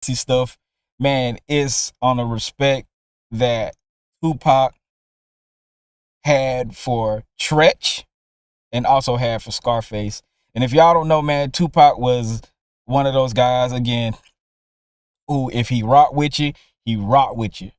stuff, man, is on a respect that Tupac had for Treach and also had for Scarface. And if y'all don't know, man, Tupac was one of those guys, again, who if he rock with you, he rock with you.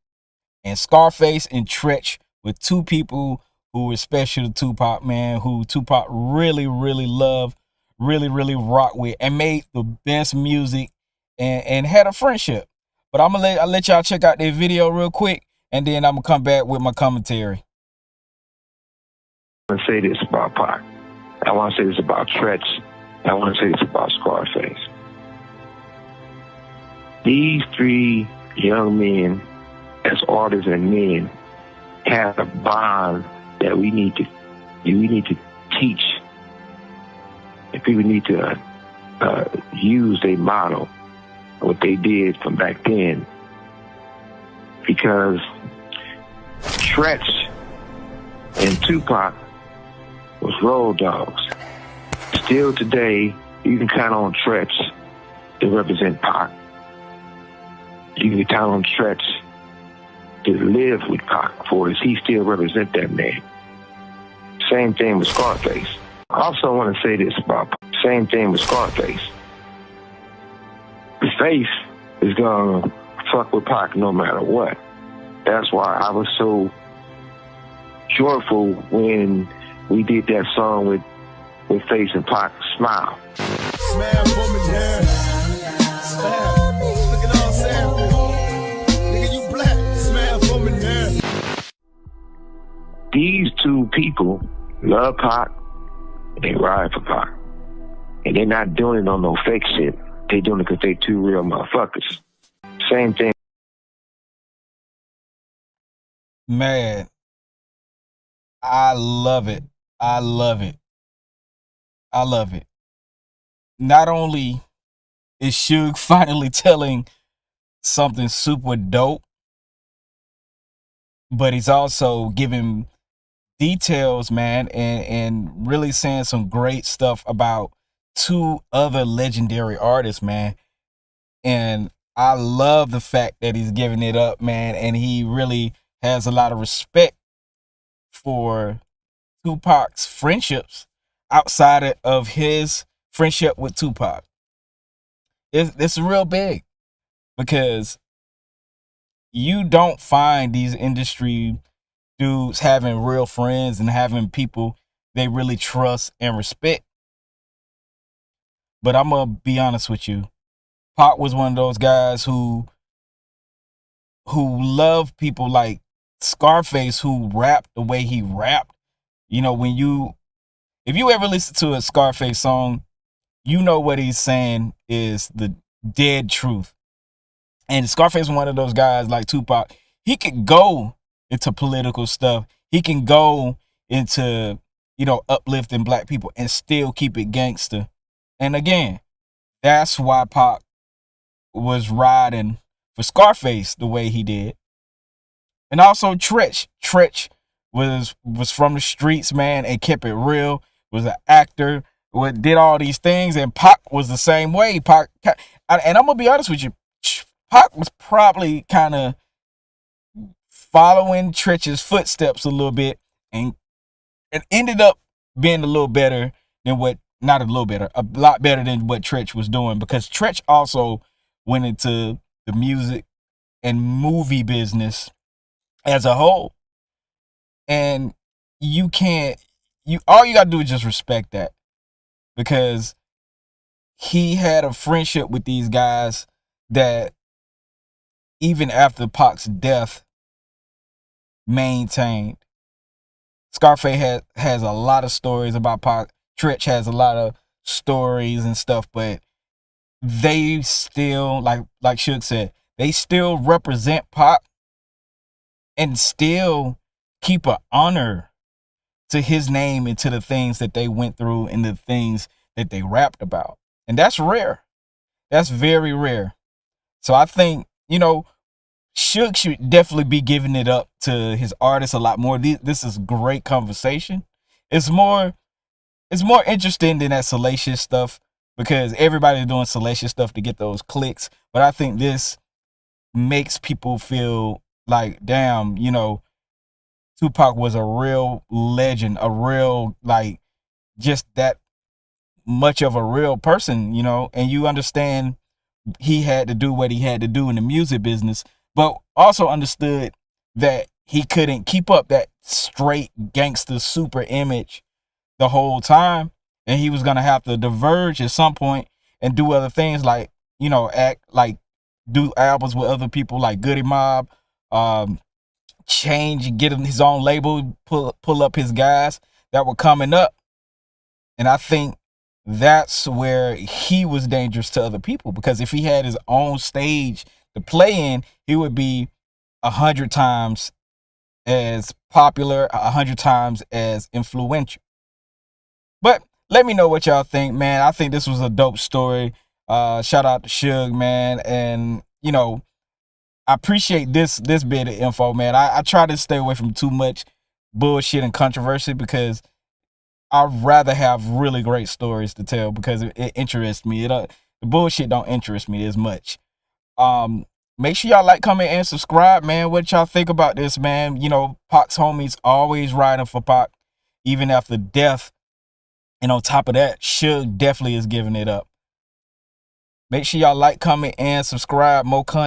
And Scarface and Treach were two people who were special to Tupac, man, who Tupac really, really loved, really, really rock with, and made the best music and had a friendship. But I'll let y'all check out their video real quick, and then I'm gonna come back with my commentary. I want to say this about Pac. I want to say this about Treach. I want to say this about Scarface. These three young men, as artists and men, have a bond that we need to teach, and people need to use their model, what they did from back then, because Treach and Tupac was road dogs. Still today, you can count on Treach to represent Pac. You can count on Treach to live with Pac for us. He still represent that man. Same thing with Scarface. I also want to say this about Pac. Same thing with Scarface. Face is gonna fuck with Pac no matter what. That's why I was so joyful when we did that song with Face and Pac, Smile. Smile for me, man. Smile. Look at all Sam. Nigga, you black. Smile for me, man. These two people love Pac and they ride for Pac. And they're not doing it on no fake shit. They doing it because they two real motherfuckers. Same thing. Man, I love it. I love it. I love it. Not only is Suge finally telling something super dope, but he's also giving details, man, and really saying some great stuff about two other legendary artists, man. And I love the fact that he's giving it up, man, and he really has a lot of respect for Tupac's friendships outside of his friendship with Tupac. It's real big because you don't find these industry dudes having real friends and having people they really trust and respect. But I'm gonna be honest with you. Pac was one of those guys who loved people like Scarface, who rapped the way he rapped. You know, if you ever listen to a Scarface song, you know what he's saying is the dead truth. And Scarface was one of those guys like Tupac. He could go into political stuff. He can go into, uplifting black people and still keep it gangster. And again, that's why Pac was riding for Scarface the way he did. And also Treach. Treach was from the streets, man, and kept it real, was an actor, did all these things, and Pac was the same way. Pac, and I'm going to be honest with you, Pac was probably kind of following Treach's footsteps a little bit and ended up being a little better than not a little better, a lot better than what Treach was doing, because Treach also went into the music and movie business as a whole. And all you got to do is just respect that, because he had a friendship with these guys that even after Pac's death maintained. Scarface has a lot of stories about Pac. Treach has a lot of stories and stuff, but they still, like Suge said, they still represent Pac and still keep an honor to his name and to the things that they went through and the things that they rapped about. And that's rare. That's very rare. So I think, Suge should definitely be giving it up to his artists a lot more. This is great conversation. It's more interesting than that salacious stuff, because everybody's doing salacious stuff to get those clicks. But I think this makes people feel like, damn, you know, Tupac was a real legend, a real, like, just that much of a real person, you know, and you understand he had to do what he had to do in the music business, but also understood that he couldn't keep up that straight gangster super image the whole time, and he was gonna have to diverge at some point and do other things, like, you know, act like, do albums with other people like Goody Mob, change and get him his own label, pull up his guys that were coming up. And I think that's where he was dangerous to other people, because if he had his own stage to play in, he would be 100 times as popular, 100 times as influential. But let me know what y'all think, man. I think this was a dope story. Shout out to Suge, man. And, you know, I appreciate this bit of info, man. I try to stay away from too much bullshit and controversy, because I'd rather have really great stories to tell, because it interests me. The bullshit don't interest me as much. Make sure y'all like, comment, and subscribe, man. What y'all think about this, man? You know, Pac's homies always riding for Pac, even after death. And on top of that, Suge definitely is giving it up. Make sure y'all like, comment, and subscribe. More content.